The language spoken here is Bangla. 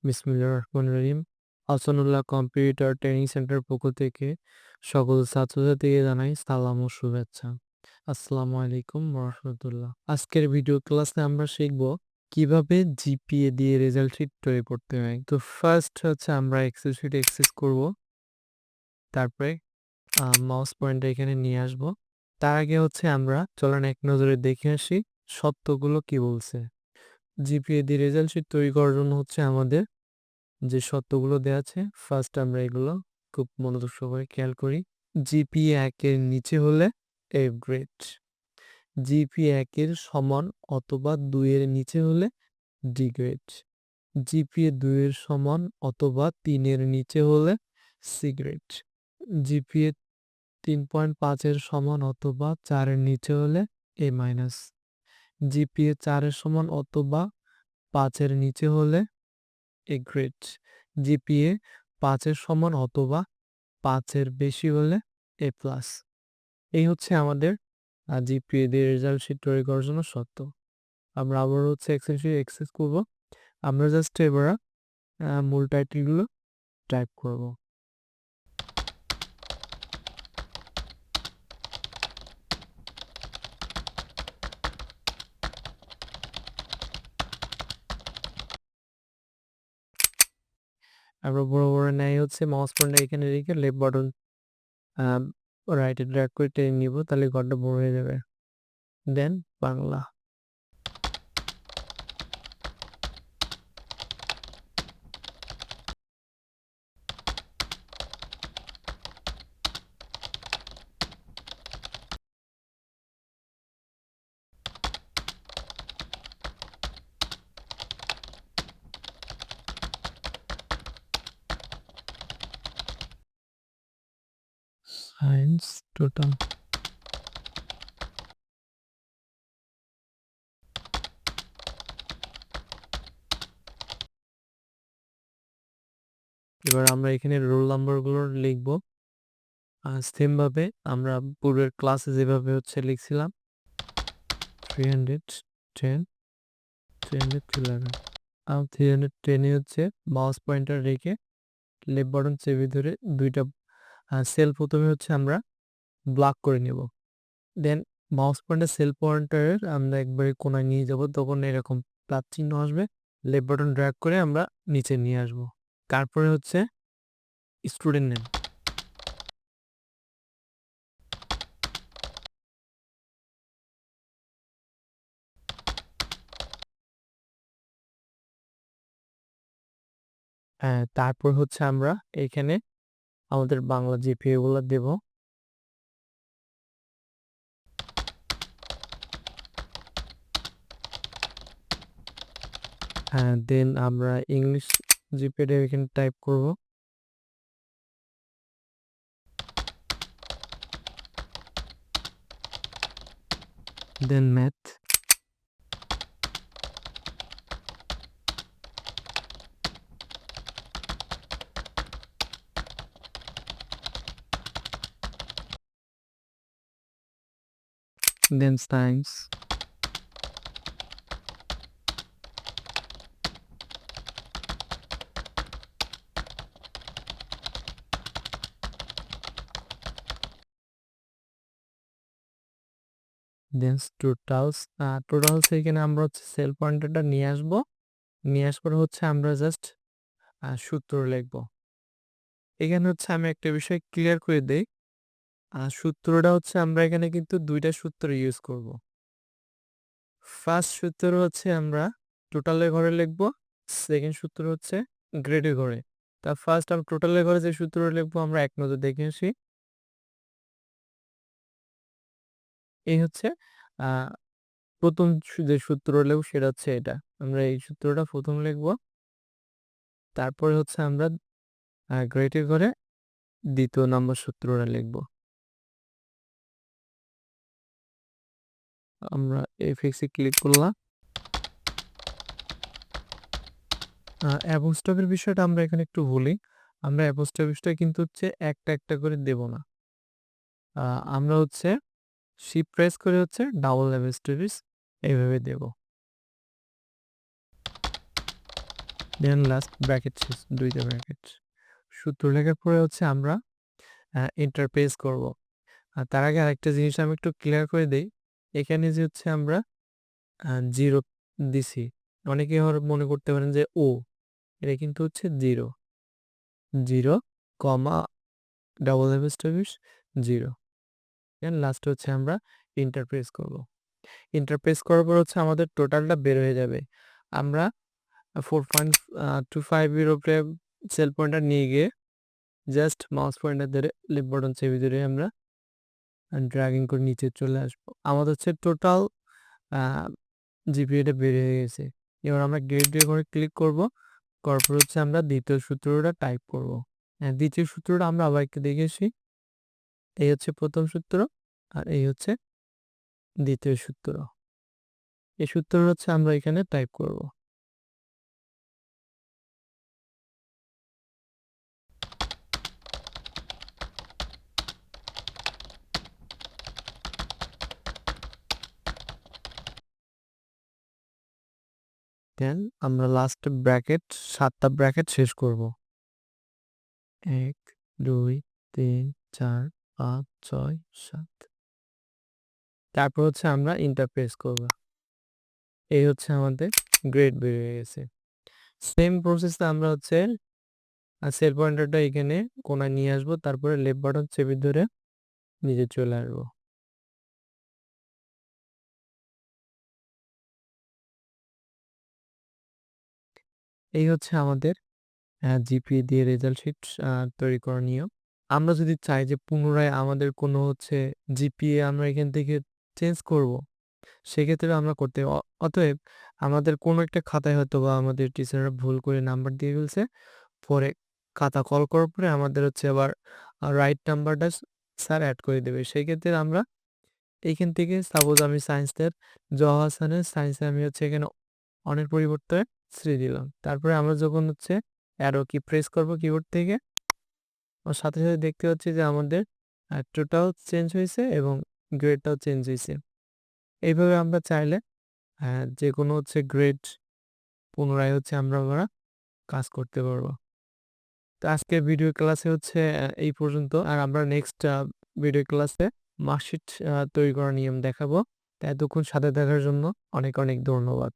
বিসমিল্লাহির রহমানির রহিম। আহসানুল্লাহ কম্পিউটার ট্রেনিং সেন্টার পক্ষ থেকে সকল ছাত্রছাত্রীকে জানাই সালাম ও শুভেচ্ছা। আসসালামু আলাইকুম ওয়া রাহমাতুল্লাহ। আজকের ভিডিও ক্লাসে আমরা শিখব কিভাবে জিপিএ দিয়ে রেজাল্ট শিট তৈরি করতে হয়। তো ফার্স্ট হচ্ছে আমরা এক্সেল শিট অ্যাক্সেস করব। তারপরে মাউস পয়েন্টার এখানে নিয়ে আসব। তার আগে হচ্ছে আমরা চলেন এক নজরে দেখে আসি সত্যগুলো কি বলছে। জিপিএ দিয়ে রেজাল্ট শিট তৈরি করার জন্য হচ্ছে আমাদের যে শর্তগুলো দেয়া আছে ফার্স্ট আমরা এগুলো খুব মনোযোগ সহকারে খেয়াল করি। জিপিএ 1 এর নিচে হলে এফ গ্রেড, জিপিএ 1 এর সমান অথবা 2 এর নিচে হলে ডি গ্রেড, জিপিএ 2 এর সমান অথবা 3 এর নিচে হলে সি গ্রেড, জিপিএ 3.5 এর সমান অথবা 4 এর নিচে হলে এ মাইনাস, জিপিএ 4 এর সমান অথবা 5 এর নিচে হলে এ গ্রেড, জিপিএ 5 এর সমান অথবা 5 এর বেশি হলে এ প্লাস। এই হচ্ছে আমাদের জিপিএ দিয়ে রেজাল্ট শিট তৈরি করার জন্য শর্ত। আমরা আবার হচ্ছে এক্সেল শিট অ্যাক্সেস করব। আমরা জাস্ট এবার মূল টাইটেলগুলো টাইপ করব। আমরা বড় বড় ন্যায় হচ্ছে মাউস পয়েন্টার এখানে রেখে লেফট বাটন রাইটে ড্র্যাগ করে টেনে নিব, তাহলে ঘরটা বড় হয়ে যাবে। দেন বাংলা। Science total. এবার আমরা এখানে রোল নাম্বারগুলো লিখব। সেম ভাবে আমরা পূর্বের ক্লাসে যেভাবে হচ্ছে লিখছিলাম 310 311। 310 হচ্ছে মাউস পয়েন্টার রেখে লেফট বাটন চেপে ধরে দুইটা সেল প্রথমে হচ্ছে আমরা ব্লক করে নেব। দেন মাউস পয়েন্টার সেল পয়েন্টারের আমরা একবারে কোনায় নিয়ে যাব, তখন এরকম প্লাস চিহ্ন আসবে। লেফট বাটন ড্র্যাগ করে আমরা নিচে নিয়ে আসব। তারপরে হচ্ছে স্টুডেন্ট নেম। তারপর হচ্ছে আমরা এখানে আমাদের বাংলা জিপিএ গুলো দেব। দেন আমরা ইংলিশ জিপিএটা এখানে টাইপ করব। দেন ম্যাথ, দেন সায়েন্স, দেন টোটালস। টোটালস এখানে আমরা হচ্ছে সেল পয়েন্টারটা নিয়ে আসব। নিয়ে আসার পরে হচ্ছে আমরা জাস্ট সূত্র লিখব। এখানে হচ্ছে আমি একটা বিষয় ক্লিয়ার করে দেই। সূত্রটা হচ্ছে আমরা এখানে কিন্তু দুইটা সূত্র ইউজ করব। ফার্স্ট সূত্র হচ্ছে আমরা টোটালের ঘরে লিখব, সেকেন্ড সূত্র হচ্ছে গ্রেডের ঘরে। তা ফার্স্ট আমরা টোটালের ঘরে যে সূত্রটা লিখবো আমরা এক নজর দেখে আসি। এই হচ্ছে আহ প্রথম যে সূত্র লিখব সেটা হচ্ছে এটা। আমরা এই সূত্রটা প্রথম লিখব, তারপরে হচ্ছে আমরা গ্রেডের ঘরে দ্বিতীয় নম্বর সূত্রটা লিখব। আমরা এফএক্সে ক্লিক করলাম। অ্যাপোস্ট্রফির বিষয়টা আমরা এখানে একটু বলি। আমরা অ্যাপোস্ট্রফিটা কিন্তু হচ্ছে একটা একটা করে দেব না। আমরা হচ্ছে শিফট প্রেস করে হচ্ছে ডাবল অ্যাপোস্ট্রফিস এইভাবে দেব। দেন লাস্ট ব্র্যাকেট শেষ, ২ টা ব্র্যাকেট। সূত্র লেখার পরে হচ্ছে আমরা এন্টার প্রেস করব। আর তার আগে আরেকটা জিনিস আমি একটু ক্লিয়ার করে দেই। এখানে যে হচ্ছে আমরা 0 দিছি। অনেকে আবার মনে করতে পারেন যে ও, এটা কিন্তু হচ্ছে 0, 0, কমা, ডাবল স্ট্যাবিশ 0। দেন লাস্টে হচ্ছে আমরা এন্টার প্রেস করব। এন্টার প্রেস করার পর হচ্ছে আমাদের টোটালটা বের হয়ে যাবে। আমরা 4.25 এর উপরে সেল পয়েন্টার নিয়ে গিয়ে জাস্ট মাউস পয়েন্টার ধরে লেফট বাটন চেপে ধরে আমরা ড্র্যাগিং করে নিচে চলে আসবো। আমাদের হচ্ছে টোটাল আ জিপিএটা বের হয়ে গেছে। এবার আমরা গ্রেড দিয়ে করে ক্লিক করব। করার পর হচ্ছে আমরা দ্বিতীয় সূত্রটা টাইপ করব। দ্বিতীয় সূত্রটা আমরা আবার একটু দেখে আসি। এই হচ্ছে ১ম সূত্র আর এই হচ্ছে দ্বিতীয় সূত্র। এই সূত্রটা হচ্ছে আমরা এখানে টাইপ করব। দেন আমরা লাস্ট ব্র্যাকেট ৭ টা ব্র্যাকেট শেষ করব। ১, ২, ৩, ৪, ৫, ৬, ৭। তারপর হচ্ছে আমরা এন্টার প্রেস করব। এই হচ্ছে আমাদের গ্রেড বের হয়ে গেছে। সেম প্রসেসে আমরা হচ্ছে সেল পয়েন্টারটা এখানে কোণায় নিয়ে আসবো। তারপরে লেফট বাটন চেপে ধরে নিচে চলে আসবো। এই হচ্ছে আমাদের জিপিএ দিয়ে রেজাল্ট শিট তৈরি করার নিয়ম। আমরা যদি চাই যে পুনরায় আমাদের কোনো হচ্ছে জিপিএ আমরা এখান থেকে চেঞ্জ করব, সেক্ষেত্রে আমরা করতে অতএব আমাদের কোনো একটা খাতায় হয়তোবা আমাদের টিচাররা ভুল করে নাম্বার দিয়ে ফেলছে। পরে খাতা কল করার পরে আমাদের হচ্ছে আবার রাইট নাম্বারটা স্যার এড করে দেবে। সেক্ষেত্রে আমরা এইখান থেকে সাপোজ আমি সায়েন্সের জওয়া হাসানের সায়েন্সে আমি হচ্ছে এখানে অনের পরিবর্তে 3 দিলাম। তারপরে আমরা যখন হচ্ছে অ্যারো কি প্রেস করব কিবোর্ড থেকে, ওর সাথে, সাথে দেখতে পাচ্ছি যে আমাদের টোটাল চেঞ্জ হইছে এবং গ্রেডটাও চেঞ্জ হইছে। এইভাবে আমরা চাইলে যেকোনো হচ্ছে গ্রেড পুনরায় হচ্ছে আমরা কাজ করতে পারবো। তো আজকের ভিডিও ক্লাসে হচ্ছে এই পর্যন্ত। আর আমরা নেক্সট ভিডিও ক্লাসে মার্কশিট তৈরি করার নিয়ম দেখাবো। তো এতক্ষণ সাথে থাকার জন্য অনেক, অনেক ধন্যবাদ।